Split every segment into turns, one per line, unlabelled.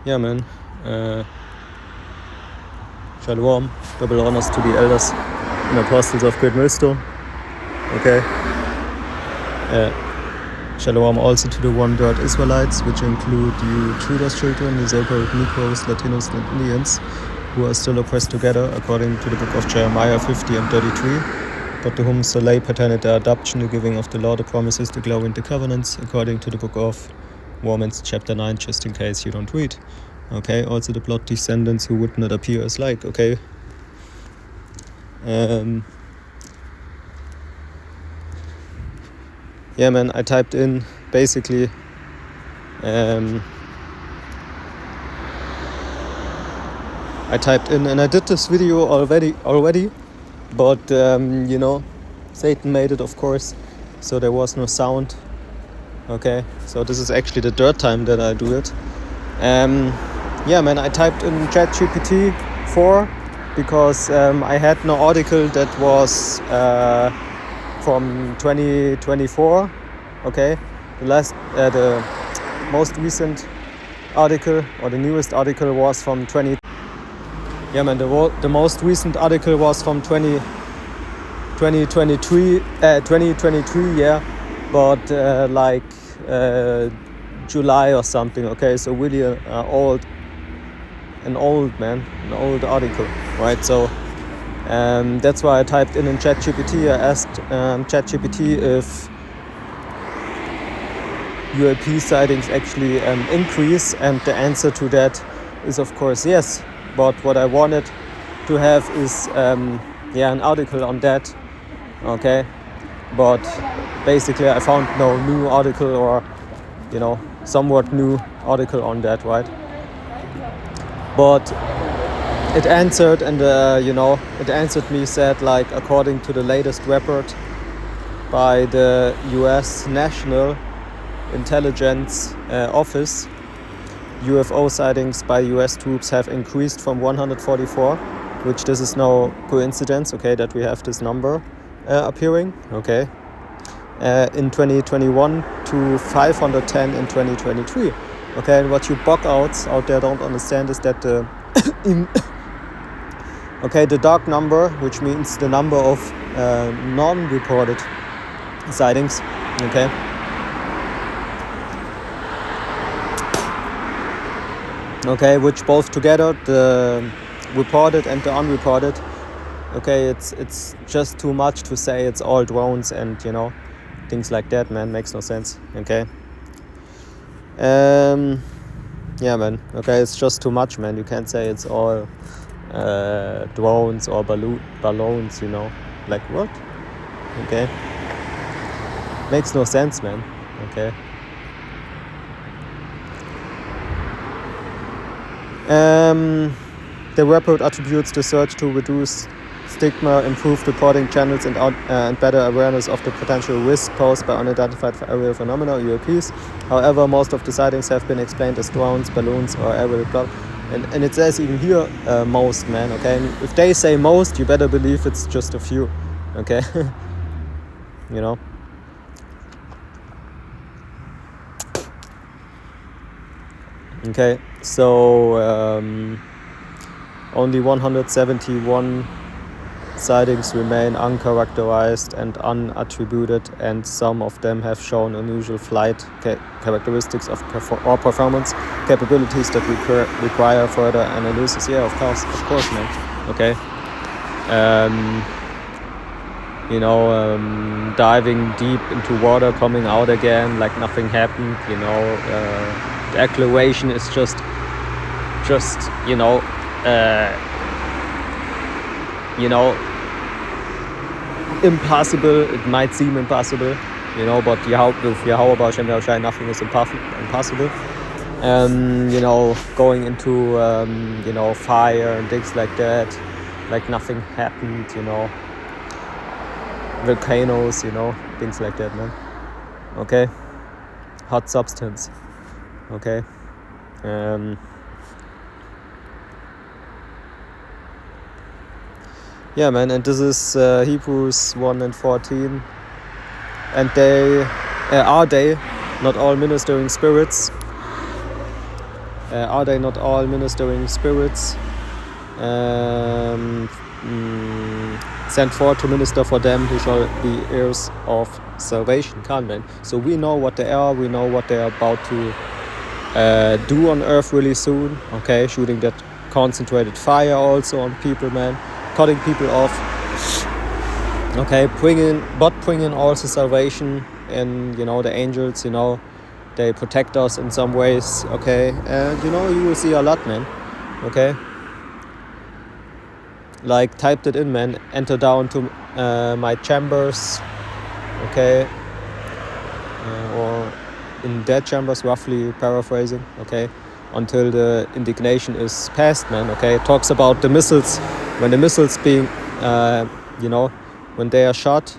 Yeah, man. Shalom. Double honors to the elders and apostles of Great Millstone. Okay. Shalom also to the one-third Israelites, which include you Judas children, the so-called Negroes, Latinos, and Indians, who are still oppressed together, according to the book of Jeremiah 50 and 33. But to whom Soleil pertained the adoption, the giving of the law, the promises, the glory, and the covenants, according to the book of Romans chapter 9, just in case you don't read. Okay, also the blood descendants who would not appear as like, okay. Yeah, man, I typed in basically and I did this video already, but Satan made it, of course, so there was no sound. Okay, so this is actually the third time that I do it. Yeah, man, I typed in ChatGPT 4 because I had no article that was from 2024. Okay, the most recent article, or the newest article, was from 20. Yeah, man, the most recent article was from 2023. Yeah, but July or something. Okay, so really an old article, right? So that's why I typed in ChatGPT. I asked ChatGPT if UAP sightings actually increase, and the answer to that is, of course, yes. But what I wanted to have is an article on that. Okay, but basically I found no new article, or somewhat new article on that, right? But it answered, and it answered me, said, like, according to the latest report by the US National Intelligence Office, UFO sightings by US troops have increased from 144, which this is no coincidence, okay, that we have this number appearing, okay, in 2021 to 510 in 2023. Okay, and what you bug-outs out there don't understand is that the the dark number, which means the number of non-reported sightings, okay, which both together, the reported and the unreported, okay, it's just too much to say it's all drones and things like that, man. Makes no sense. Okay. Yeah, man. Okay, it's just too much, man. You can't say it's all drones or balloons, like what? Okay, makes no sense, man. Okay. The report attributes the search to reduce stigma, improved reporting channels, and better awareness of the potential risk posed by unidentified aerial phenomena, UAPs. However, most of the sightings have been explained as drones, balloons, or aerial cloud. And it says even here most, man. Okay, and if they say most, you better believe it's just a few. Okay, Okay, so only 171 sightings remain uncharacterized and unattributed, and some of them have shown unusual flight characteristics or performance capabilities that require further analysis. Yeah, of course, man. Okay. Diving deep into water, coming out again like nothing happened. The acceleration is just impossible. It might seem impossible, but with Yahweh Shem Yahushai, nothing is impossible. Going into fire and things like that, like nothing happened. Volcanoes, things like that, man. Okay, hot substance. Okay. Yeah, man, and this is Hebrews 1 and 14. And they, not all ministering spirits, Are they not all ministering spirits sent forth to minister for them who shall be heirs of salvation? Can't man. So we know what they are, we know what they are about to do on earth really soon. Okay, shooting that concentrated fire also on people, man, cutting people off. Okay, bringing also salvation, and the angels, they protect us in some ways. Okay, and you will see a lot, man. Okay, like typed it in, man. Enter down to my chambers. Okay, or in dead chambers, roughly paraphrasing. Okay, until the indignation is past, man. Okay, it talks about the missiles. When the missiles being when they are shot,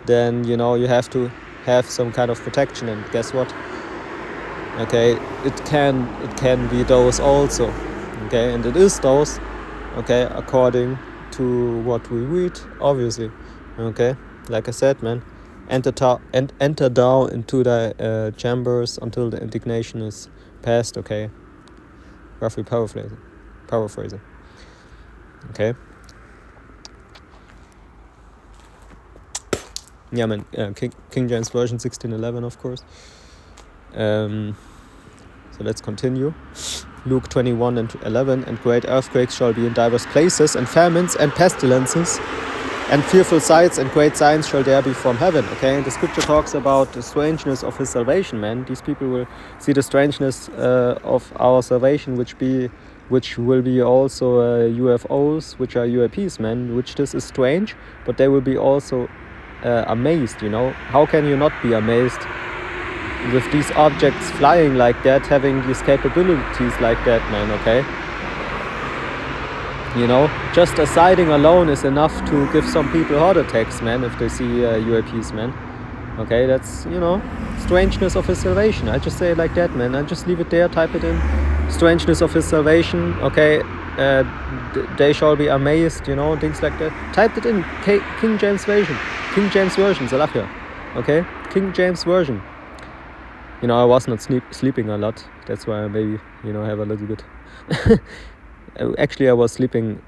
then you have to have some kind of protection, and guess what? Okay, it can be those also. Okay, and it is those. Okay, according to what we read, obviously. Okay, like I said, man, enter down into the chambers until the indignation is past. Okay, roughly paraphrasing. Okay. Yeah, man. King James Version 16:11, of course. So let's continue. Luke 21:11, and great earthquakes shall be in diverse places, and famines and pestilences, and fearful sights and great signs shall there be from heaven. Okay, and the scripture talks about the strangeness of his salvation, man. These people will see the strangeness of our salvation, which will be also UFOs, which are UAPs, man. Which this is strange, but they will be also amazed. How can you not be amazed with these objects flying like that, having these capabilities like that, man? Okay, just a sighting alone is enough to give some people heart attacks, man, if they see UAPs, man. Okay, that's strangeness of his salvation. I just say it like that, man. I just leave it there, type it in, strangeness of his salvation. Okay, they shall be amazed, things like that. Typed it in. King James Version, Salafia. Okay, King James Version. I was not sleeping a lot. That's why I maybe have a little bit. Actually, I was sleeping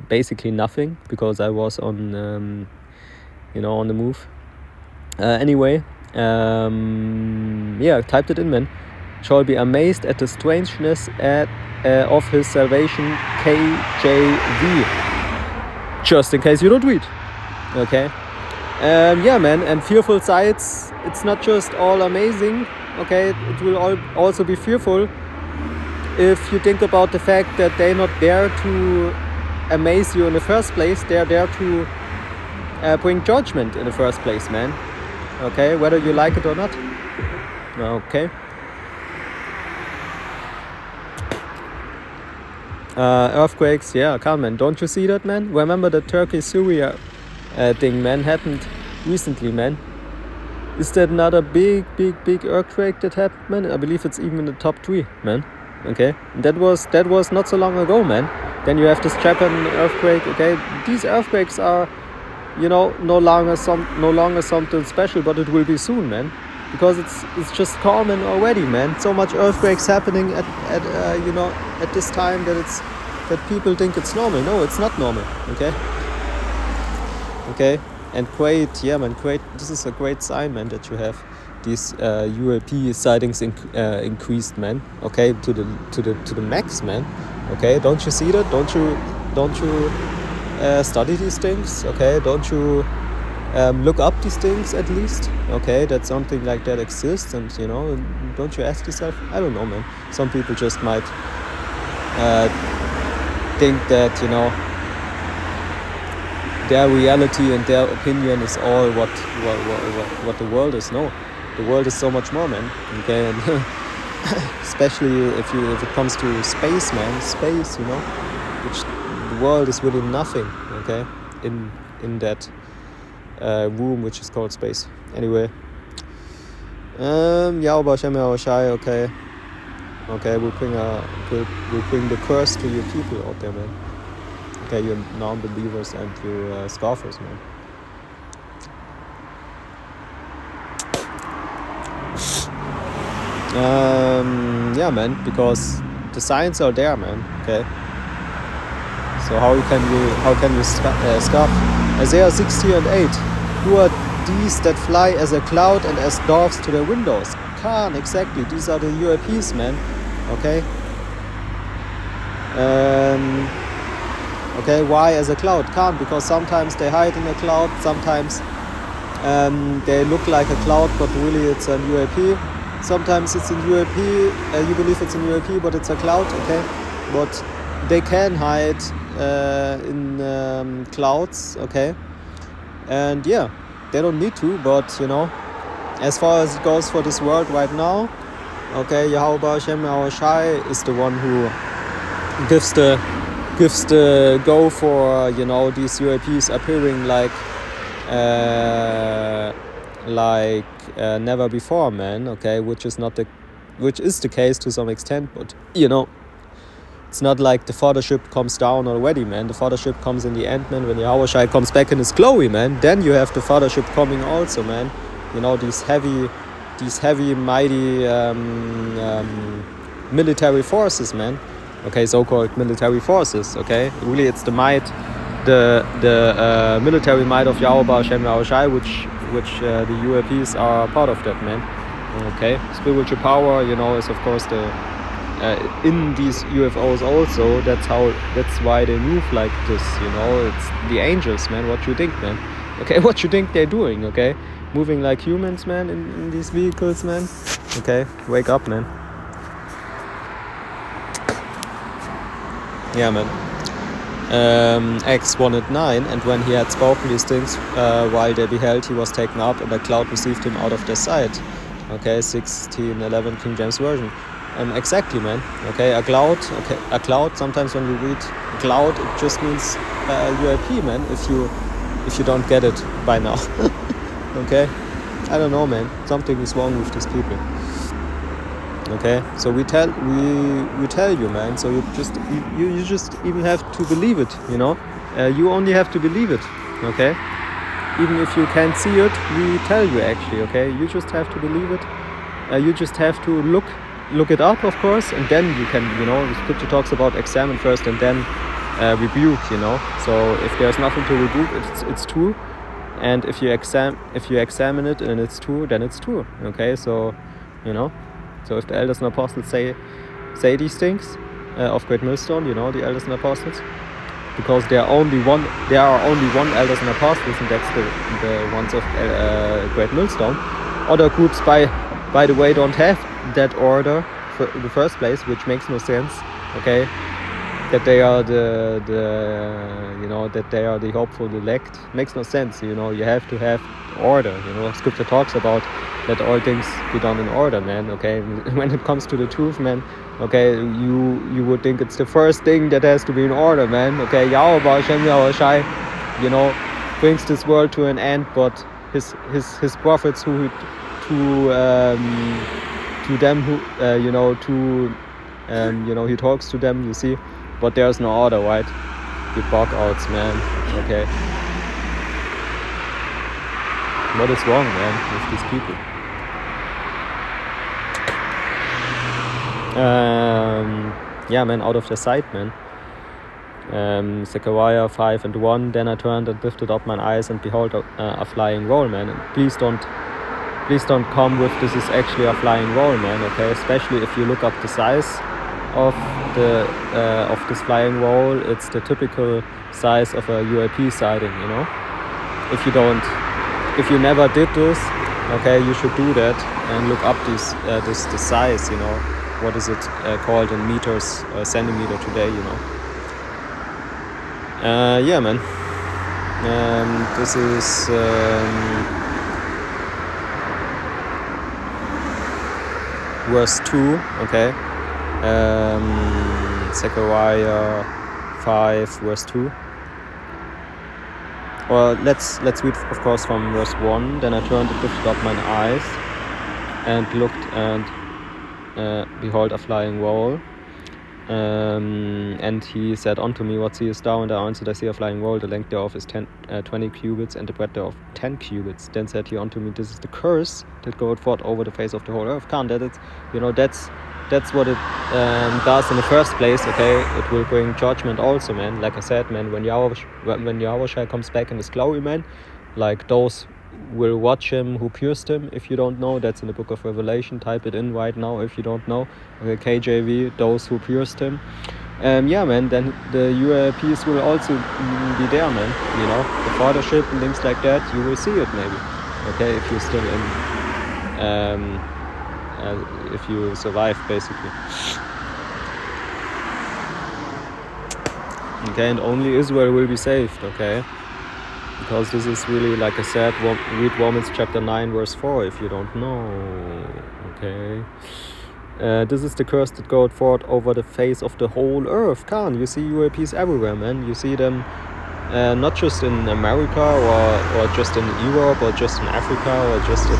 basically nothing because I was on on the move. Anyway, typed it in, man. Shall be amazed at the strangeness of his salvation, KJV. Just in case you don't read. Okay. Man, and fearful sights. It's not just all amazing. Okay, it will also be fearful if you think about the fact that they're not there to amaze you in the first place. They're there to bring judgment in the first place, man. Okay, whether you like it or not. Okay. Earthquakes, yeah, come, man. Don't you see that, man? Remember the Turkey-Syria thing, man, happened recently, man. Is that another big earthquake that happened, man? I believe it's even in the top 3, man. Okay, that was not so long ago, man. Then you have this Japan earthquake. Okay, these earthquakes are, no longer something special, but it will be soon, man, because it's just common already, man. So much earthquakes happening at this time that people think it's normal. No, it's not normal. Okay, and great. This is a great sign, man, that you have these UAP sightings increased, man. Okay, to the max, man. Okay, don't you see that? Don't you study these things? Okay, don't you look up these things at least? Okay, that something like that exists, and don't you ask yourself? I don't know, man. Some people just might think that their reality and their opinion is all what the world is. No, the world is so much more, man. Okay, and especially if it comes to space, man. Space, which the world is really nothing. Okay, in that room which is called space. Anyway, Yahweh Hashem Yahushai. Okay, we'll bring the curse to your people out there, man. Okay, you non-believers and you scoffers, man. Yeah, man, because the signs are there, man. Okay. So how can you scoff? Isaiah 60 and 8. Who are these that fly as a cloud and as doves to their windows? Khan, exactly. These are the UAPs, man. Okay. Okay, why as a cloud? Khan, because sometimes they hide in a cloud, sometimes they look like a cloud, but really it's an UAP. Sometimes it's an UAP, you believe it's an UAP, but it's a cloud, okay? But they can hide in clouds, okay? And yeah, they don't need to, but you know, as far as it goes for this world right now, okay, Yahweh Hashem Yahweh Shai is the one who gives the go for, you know, these UAPs appearing like never before, man. Okay, which is the case to some extent, but you know, it's not like the fathership comes down already, man. The fathership comes in the end, man. When Yahweh Shai comes back in his glory, man, then you have the fathership coming also, man. You know, these heavy, mighty military forces, man. Okay, so-called military forces. Okay, really, it's the might, the military might of Yahweh Hashem Yahweh Shai, which the UAPs are part of that, man. Okay, spiritual power, you know, is of course the in these UFOs also. That's why they move like this, you know. It's the angels, man. What you think, man? Okay, what you think they're doing? Okay, moving like humans, man, in these vehicles, man. Okay, wake up, man. Yeah, man. Acts 1 and 9, and when he had spoken these things, while they beheld, he was taken up, and a cloud received him out of their sight. Okay, 1611 King James Version. Exactly, man. Okay, a cloud. Okay, a cloud. Sometimes when you read cloud, it just means UAP, man. If you don't get it by now. Okay, I don't know, man. Something is wrong with these people. Okay, so we tell you, man. So you just even have to believe it, you know. You only have to believe it. Okay, even if you can't see it, we tell you actually. Okay, you just have to believe it. You just have to look it up, of course, and then you can, you know, the scripture talks about examine first and then rebuke, you know. So if there's nothing to rebuke, it's true, and if you examine it and it's true, then it's true. Okay, so you know, so if the elders and apostles say these things of Great Millstone, you know, the elders and apostles, because there are only one elders and apostles, and that's the ones of Great Millstone. Other groups, by the way, don't have that order in the first place, which makes no sense. Okay, that they are the you know, that they are the hopeful elect makes no sense. You know, you have to have order. You know, scripture talks about that all things be done in order, man. Okay, when it comes to the truth, man, okay, you would think it's the first thing that has to be in order, man. Okay, Yahweh Hashem Yahweh Shai, you know, brings this world to an end, but his prophets to them who you know, you know, he talks to them, you see, but there's no order, right? You bug outs, man. Okay, what is wrong, man, with these people? Yeah, man, out of their sight, man. Zechariah 5 and 1. Then I turned and lifted up mine eyes, and behold, a flying roll, man. And please don't come with this is actually a flying roll, man. Okay, especially if you look up the size of this flying roll, it's the typical size of a UAP sighting, you know. If you never did this, okay, you should do that and look up this size, you know. What is it called in meters or centimeter today, you know. Yeah, man. This is verse 2, okay. Zechariah 5 verse 2. Or let's read, of course, from verse 1. Then I turned and lifted up mine eyes and looked, and behold, a flying roll. And he said unto me, what seest thou? And I answered, I see a flying roll, the length thereof is 20 cubits, and the breadth thereof 10 cubits. Then said he unto me, this is the curse that goeth forth over the face of the whole earth. That's what it does in the first place, okay? It will bring judgment also, man. Like I said, man, when Yahweh comes back in his glory, man, like those will watch him who pierced him. If you don't know, that's in the book of Revelation. Type it in right now if you don't know. Okay, KJV, those who pierced him. Yeah, man, then the UAPs will also be there, man. You know, the fathership and things like that, you will see it maybe. Okay, if you're still in, if you survive, basically. Okay, and only Israel will be saved, okay? Because this is really, like I said, read Romans chapter 9 verse 4 if you don't know, okay? This is the curse that goeth forth over the face of the whole earth. You see UAPs everywhere, man. You see them not just in America or just in Europe or just in Africa or just in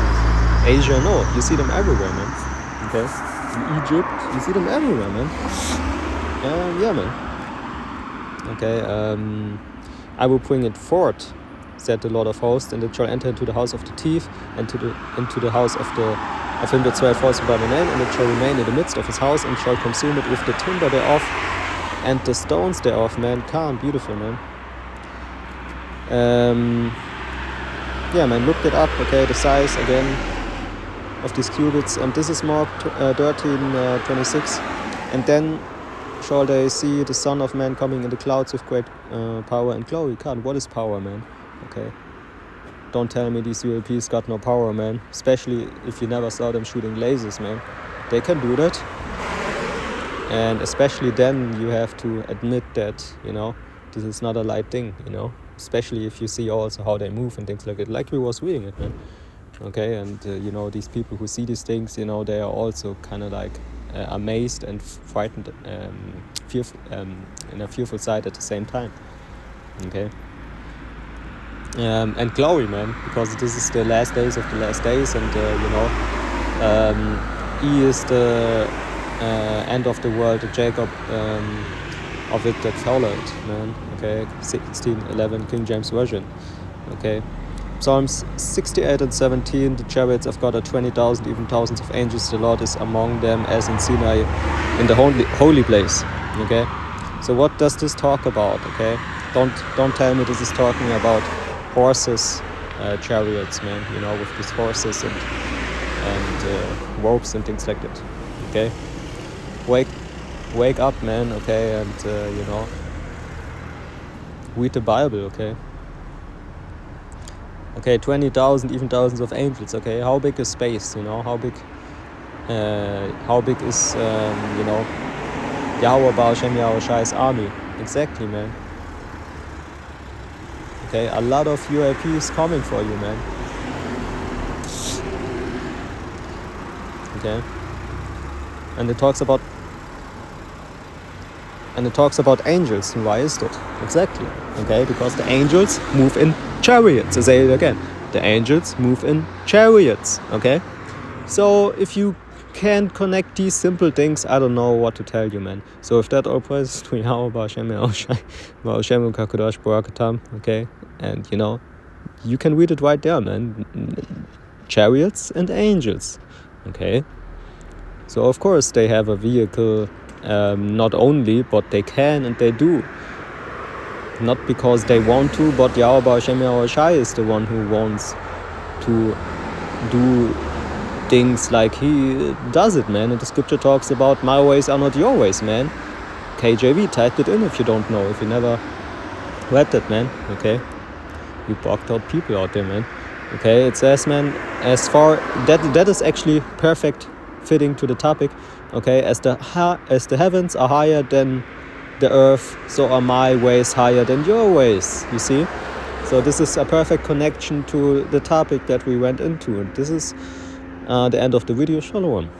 Asia. No, you see them everywhere, man. Okay? In Egypt, you see them everywhere, man. Yeah, man. Okay, I will bring it forth, said the Lord of hosts, and it shall enter into the house of the thief, and into the house of him that sware falsely by my name, and it shall remain in the midst of his house, and shall consume it with the timber thereof, and the stones thereof, man. Beautiful, man. Yeah, man, looked it up, okay, the size, again, of these cubits, and this is Mark 13:26, and then shall they see the Son of Man coming in the clouds with great power and glory. What is power, man? Okay, don't tell me these UAPs got no power, man. Especially if you never saw them shooting lasers, man. They can do that. And especially then you have to admit that, you know, this is not a light thing, you know. Especially if you see also how they move and things like that. Like we was reading it, man. Okay, and you know, these people who see these things, you know, they are also kind of like amazed and frightened, fearful, in a fearful side at the same time. Okay. And glory, man, because this is the last days of the last days, and you know, he is the end of the world, the Jacob of it that followed, man. Okay, 16:11 King James Version. Okay, Psalms 68 and 17, the chariots of God are 20,000, even thousands of angels. The Lord is among them as in Sinai, in the holy place. Okay, so what does this talk about? Okay, don't tell me this is talking about horses, chariots, man. You know, with these horses and ropes and things like that. Okay, wake up, man. Okay, and you know, read the Bible. Okay. Okay, 20,000, even thousands of angels. Okay, how big is space? You know, how big is you know, Yahweh Baal Shem Yahushai's army? Exactly, man. Okay, a lot of UAPs coming for you, man. Okay, and it talks about angels. And why is that? Exactly. Okay, because the angels move in chariots. I say it again. The angels move in chariots. Okay, so if you can't connect these simple things, I don't know what to tell you, man. So if that all praises to Yahweh Ba'ashem Yahushai, Ba'ashem Kakodash Barakatam, okay, and you know, you can read it right there, man. Chariots and angels, okay. So of course they have a vehicle, not only, but they can and they do. Not because they want to, but Yahweh Ba'ashem Yahushai is the one who wants to do things like he does it, man. And the scripture talks about my ways are not your ways, man. KJV, type it in if you don't know, if you never read that, man. Okay, you bugged out people out there, man. Okay, it says, man, as far that is actually perfect fitting to the topic. Okay, as the heavens are higher than the earth, so are my ways higher than your ways. You see, so this is a perfect connection to the topic that we went into, and this is the end of the video. Shalom.